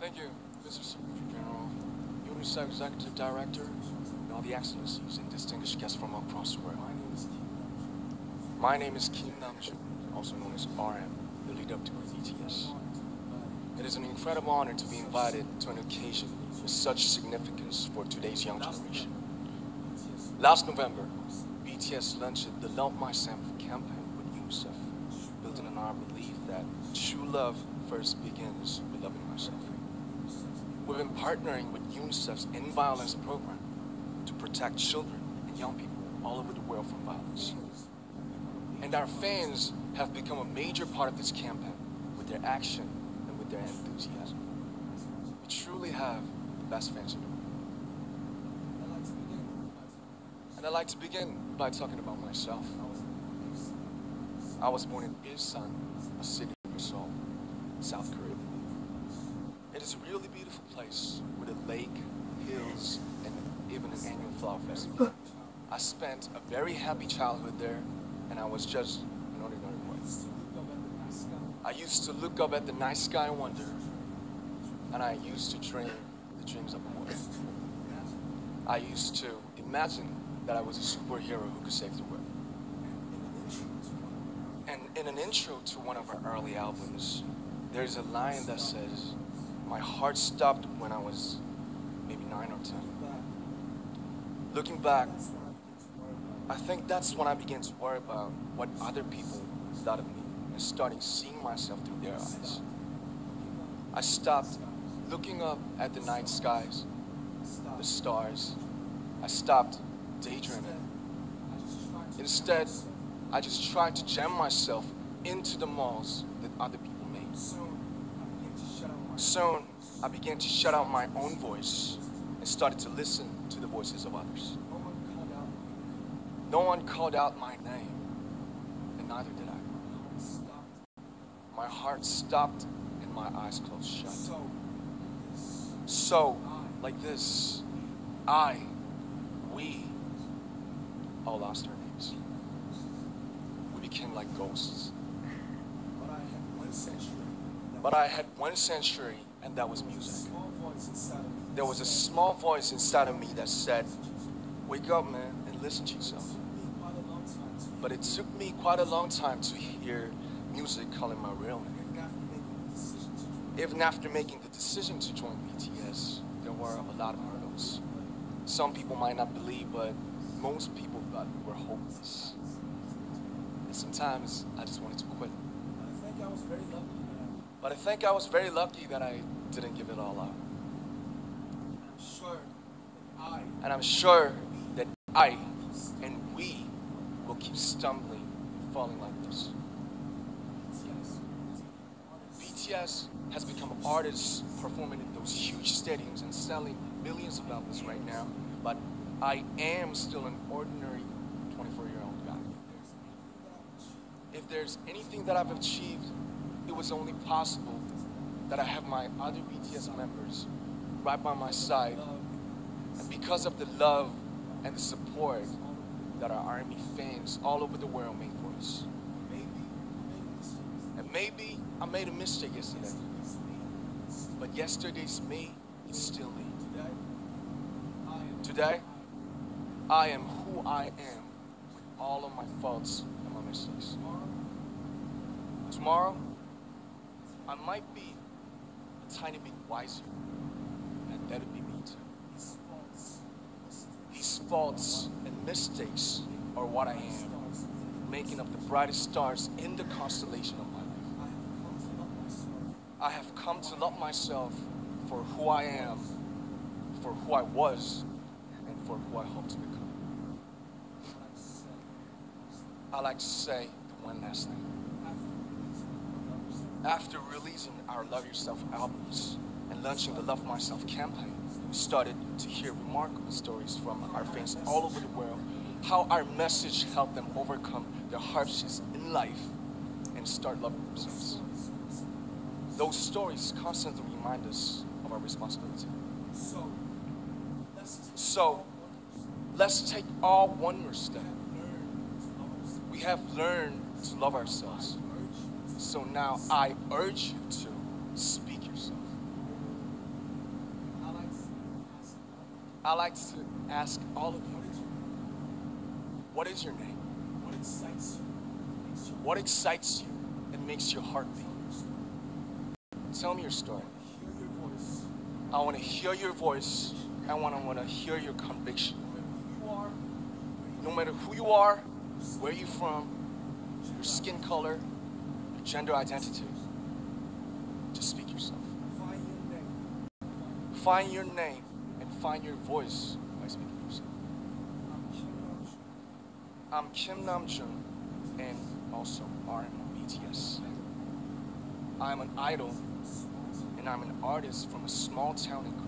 Thank you, Mr. Secretary General, UNICEF Executive Director, and all the excellencies and distinguished guests from across the world. My name is NAMJOON, also known as RM, the leader of BTS. It is an incredible honor to be invited to an occasion with such significance for today's young generation. Last November, BTS launched the Love Myself campaign with UNICEF, building on our belief that true love first begins with loving myself. We've been partnering with UNICEF's End Violence program to protect children and young people all over the world from violence. And our fans have become a major part of this campaign with their action and with their enthusiasm. We truly have the best fans in the world. And I'd like to begin by talking about myself. I was born in Ilsan, a city of Seoul, South Korea. It is a really beautiful place with a lake, hills, and even an annual flower festival. I spent a very happy childhood there, and I was just an ordinary boy. I used to look up at the night sky and wonder, and I used to dream the dreams of a boy. I used to imagine that I was a superhero who could save the world. And in an intro to one of our early albums, there's a line that says, "My heart stopped when I was maybe 9 or 10. Looking back, I think that's when I began to worry about what other people thought of me and starting seeing myself through their eyes. I stopped looking up at the night skies, the stars. I stopped daydreaming. Instead, I just tried to jam myself into the malls that other people made. Soon, I began to shut out my own voice and started to listen to the voices of others. No one called out my name, and neither did I. My heart stopped and my eyes closed shut. So, like this, we all lost our names. We became like ghosts. But I had one century, and that was music. There was a small voice inside of me that said, "Wake up, man, and listen to yourself." But it took me quite a long time to hear music calling my real name. Even after making the decision to join BTS, there were a lot of hurdles. Some people might not believe, but most people thought we were hopeless. And sometimes I just wanted to quit. But I think I was very lucky that I didn't give it all up. And I'm sure that I and we will keep stumbling and falling like this. BTS has become artists performing in those huge stadiums and selling millions of albums right now, but I am still an ordinary 24-year-old guy. If there's anything that I've achieved, it was only possible that I have my other BTS members right by my side, and because of the love and the support that our ARMY fans all over the world made for us. And maybe I made a mistake yesterday, but yesterday's me is still me. Today, I am who I am with all of my faults and my mistakes. Tomorrow, I might be a tiny bit wiser, and that'll be me too. These faults and mistakes are what I am, making up the brightest stars in the constellation of my life. I have come to love myself for who I am, for who I was, and for who I hope to become. I like to say one last thing. After releasing our Love Yourself albums and launching the Love Myself campaign, we started to hear remarkable stories from our fans all over the world, how our message helped them overcome their hardships in life and start loving themselves. Those stories constantly remind us of our responsibility. So, let's take all one more step. We have learned to love ourselves. So now I urge you to speak yourself. I like to ask all of you, what is your name? What excites you? What excites you and makes your heart beat? Tell me your story. I want to hear your voice. I want to hear your conviction. No matter who you are, where you're from, your skin color, your gender identity, just speak yourself. Find your name and find your voice by speaking yourself. I'm Kim Namjoon and also RM of BTS. I'm an idol and I'm an artist from a small town in Korea.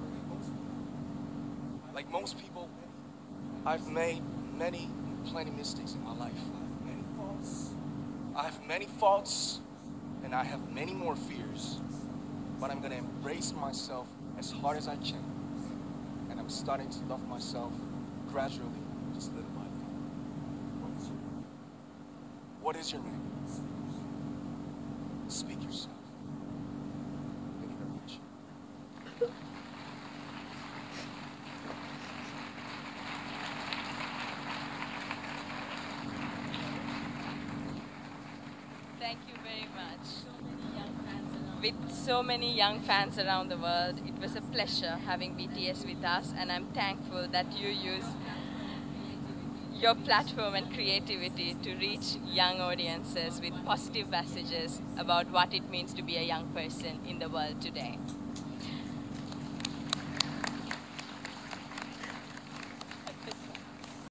Like most people, I've made plenty mistakes in my life. I have many faults and I have many more fears, but I'm gonna embrace myself as hard as I can, and I'm starting to love myself gradually, just little by little. What is your name? Speak yourself. Thank you very much. Thank you very much. With so many young fans around the world, it was a pleasure having BTS with us, and I'm thankful that you use your platform and creativity to reach young audiences with positive messages about what it means to be a young person in the world today.